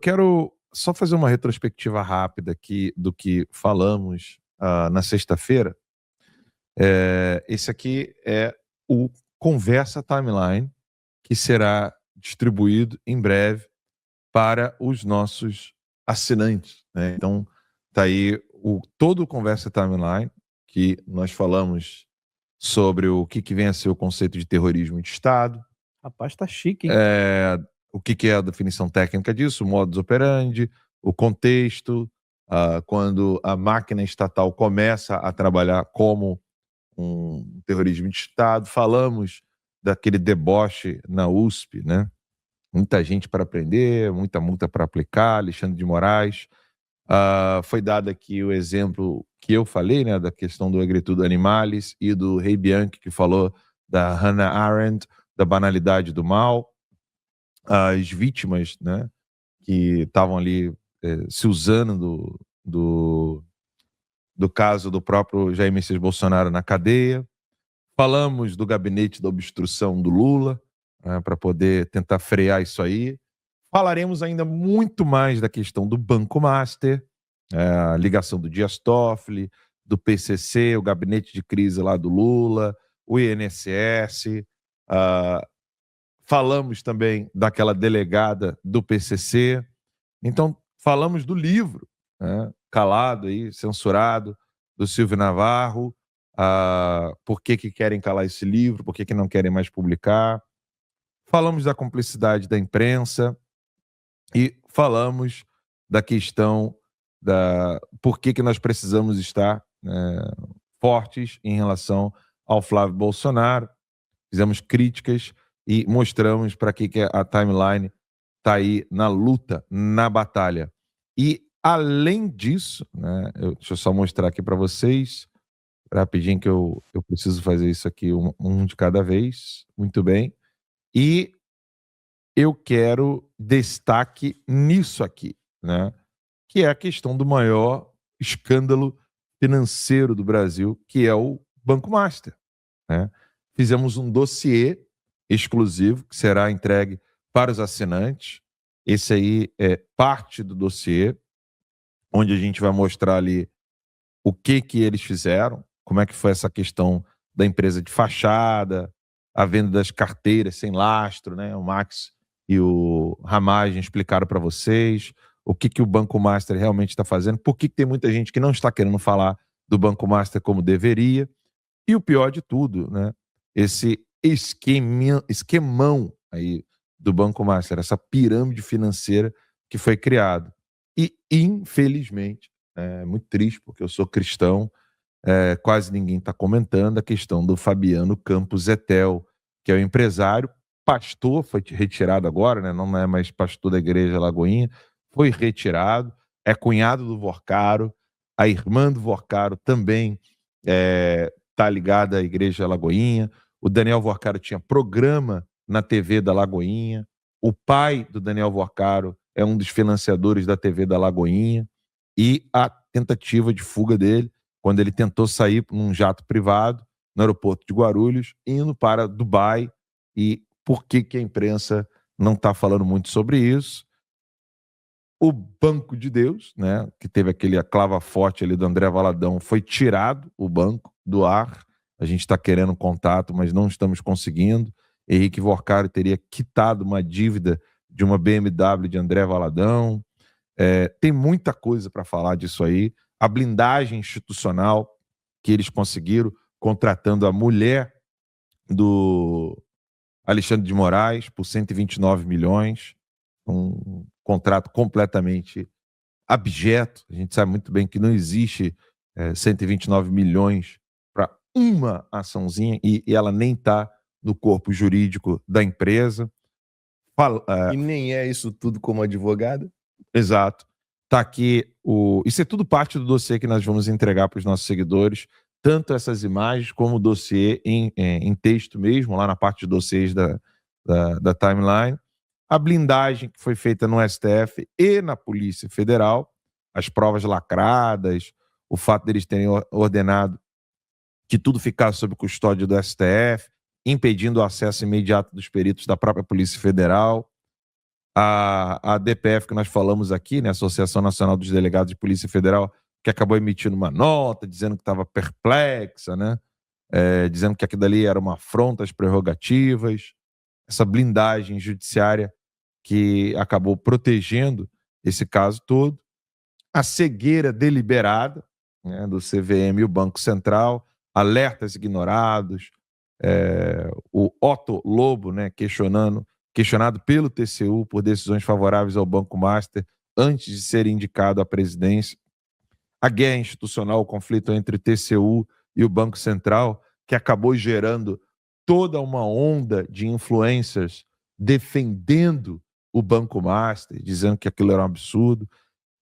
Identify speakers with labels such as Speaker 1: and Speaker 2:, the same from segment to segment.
Speaker 1: quero só fazer uma retrospectiva rápida aqui do que falamos na sexta-feira. Esse aqui é o Conversa Timeline, que será distribuído em breve para os nossos assinantes, né? Então, tá aí todo o Conversa Timeline, que nós falamos sobre o que vem a ser o conceito de terrorismo de Estado.
Speaker 2: Rapaz, tá chique, hein?
Speaker 1: O que é a definição técnica disso, o modus operandi, o contexto, quando a máquina estatal começa a trabalhar como um terrorismo de Estado. Falamos daquele deboche na USP, né? Muita gente para prender, muita multa para aplicar, Alexandre de Moraes. Foi dado aqui o exemplo que eu falei, né, da questão do Agritudo Animalis e do Rei Bianchi, que falou da Hannah Arendt, da banalidade do mal. As vítimas, né, que estavam ali se usando do caso do próprio Jair Messias Bolsonaro na cadeia. Falamos do gabinete da obstrução do Lula, para poder tentar frear isso aí. Falaremos ainda muito mais da questão do Banco Master, a ligação do Dias Toffoli, do PCC, o gabinete de crise lá do Lula, o INSS. Falamos também daquela delegada do PCC. Então, falamos do livro, né, calado aí, censurado, do Silvio Navarro. Por que querem calar esse livro? Por que não querem mais publicar? Falamos da cumplicidade da imprensa e falamos da questão por que nós precisamos estar fortes em relação ao Flávio Bolsonaro. Fizemos críticas e mostramos para que a timeline está aí na luta, na batalha. E, além disso, né, deixa eu só mostrar aqui para vocês, rapidinho, que eu preciso fazer isso aqui um de cada vez. Muito bem. E eu quero destaque nisso aqui, né, que é a questão do maior escândalo financeiro do Brasil, que é o Banco Master, né? Fizemos um dossiê exclusivo que será entregue para os assinantes. Esse aí é parte do dossiê, onde a gente vai mostrar ali o que eles fizeram, como é que foi essa questão da empresa de fachada, a venda das carteiras sem lastro, né? O Max e o Ramagem explicaram para vocês o que o Banco Master realmente está fazendo, por que tem muita gente que não está querendo falar do Banco Master como deveria, e o pior de tudo, né? Esse esquemão aí do Banco Master, essa pirâmide financeira que foi criado. E, infelizmente, é muito triste, porque eu sou cristão, quase ninguém está comentando a questão do Fabiano Campos Etel, que é o empresário, pastor, foi retirado agora, né? Não é mais pastor da igreja Lagoinha, foi retirado, é cunhado do Vorcaro, a irmã do Vorcaro também está ligada à igreja Lagoinha. O Daniel Vorcaro tinha programa na TV da Lagoinha, o pai do Daniel Vorcaro é um dos financiadores da TV da Lagoinha, e a tentativa de fuga dele, quando ele tentou sair num jato privado no aeroporto de Guarulhos, indo para Dubai. E por que a imprensa não está falando muito sobre isso? O Banco de Deus, né, que teve aquele clava forte ali do André Valadão, foi tirado o banco do ar. A gente está querendo contato, mas não estamos conseguindo. Henrique Vorcaro teria quitado uma dívida de uma BMW de André Valadão. Tem muita coisa para falar disso aí. A blindagem institucional que eles conseguiram contratando a mulher do Alexandre de Moraes por 129 milhões, um contrato completamente abjeto. A gente sabe muito bem que não existe 129 milhões para uma açãozinha, e ela nem está no corpo jurídico da empresa.
Speaker 3: E nem é isso tudo como advogado?
Speaker 1: Exato. Tá aqui isso é tudo parte do dossiê que nós vamos entregar para os nossos seguidores, tanto essas imagens como o dossiê em texto mesmo, lá na parte de dossiês da timeline. A blindagem que foi feita no STF e na Polícia Federal, as provas lacradas, o fato deles terem ordenado que tudo ficasse sob custódia do STF, impedindo o acesso imediato dos peritos da própria Polícia Federal. A DPF que nós falamos aqui, né, Associação Nacional dos Delegados de Polícia Federal, que acabou emitindo uma nota dizendo que estava perplexa, né, dizendo que aquilo ali era uma afronta às prerrogativas, essa blindagem judiciária que acabou protegendo esse caso todo, a cegueira deliberada, né, do CVM e o Banco Central, alertas ignorados, o Otto Lobo, né, questionado pelo TCU por decisões favoráveis ao Banco Master antes de ser indicado à presidência, a guerra institucional, o conflito entre o TCU e o Banco Central, que acabou gerando toda uma onda de influencers defendendo o Banco Master, dizendo que aquilo era um absurdo,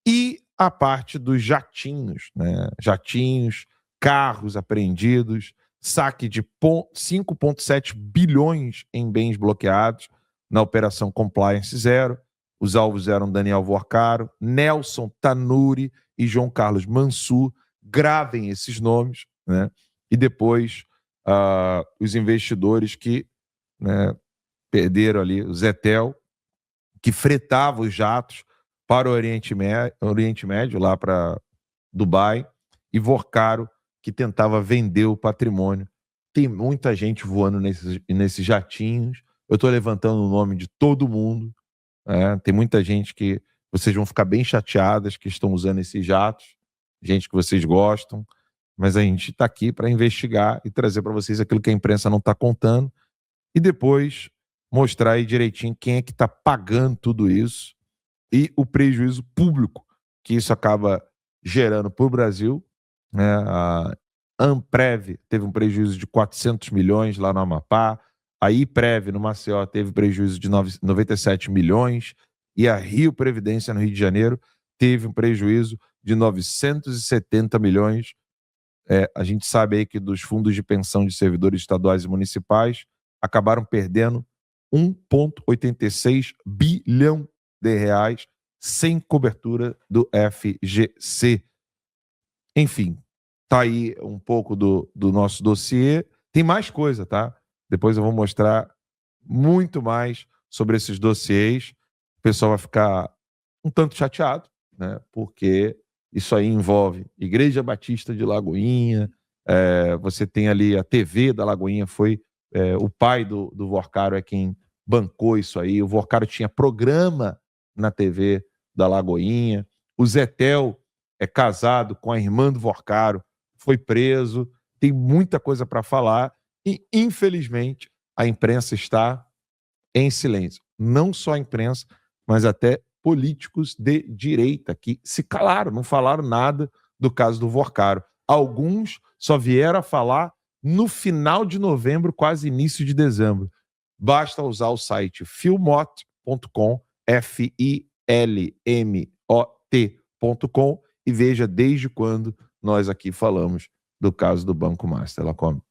Speaker 1: e a parte dos jatinhos, né? Jatinhos, carros apreendidos, saque de 5,7 bilhões em bens bloqueados na Operação Compliance Zero. Os alvos eram Daniel Vorcaro, Nelson Tanuri e João Carlos Mansur. Gravem esses nomes, né? E depois os investidores que, né, perderam ali, o Zetel, que fretava os jatos para o Oriente Médio, lá para Dubai, e Vorcaro, que tentava vender o patrimônio. Tem muita gente voando nesses jatinhos. Eu estou levantando o nome de todo mundo. Tem muita gente que vocês vão ficar bem chateadas que estão usando esses jatos, gente que vocês gostam, mas a gente está aqui para investigar e trazer para vocês aquilo que a imprensa não está contando e depois mostrar aí direitinho quem é que está pagando tudo isso e o prejuízo público que isso acaba gerando para o Brasil, né? A Amprev teve um prejuízo de 400 milhões lá no Amapá, a Iprev no Maceió teve prejuízo de 97 milhões e a Rio Previdência no Rio de Janeiro teve um prejuízo de 970 milhões. A gente sabe aí que dos fundos de pensão de servidores estaduais e municipais acabaram perdendo 1,86 bilhão de reais sem cobertura do FGC. Enfim, tá aí um pouco do nosso dossiê. Tem mais coisa, tá? Depois eu vou mostrar muito mais sobre esses dossiês. O pessoal vai ficar um tanto chateado, né? Porque isso aí envolve Igreja Batista de Lagoinha, você tem ali a TV da Lagoinha, foi o pai do Vorcaro é quem bancou isso aí. O Vorcaro tinha programa na TV da Lagoinha. O Zetel é casado com a irmã do Vorcaro, foi preso. Tem muita coisa para falar e, infelizmente, a imprensa está em silêncio. Não só a imprensa, mas até políticos de direita que se calaram, não falaram nada do caso do Vorcaro. Alguns só vieram a falar no final de novembro, quase início de dezembro. Basta usar o site filmot.com, FILMOT.com, e veja desde quando nós aqui falamos do caso do Banco Master, Lacombe.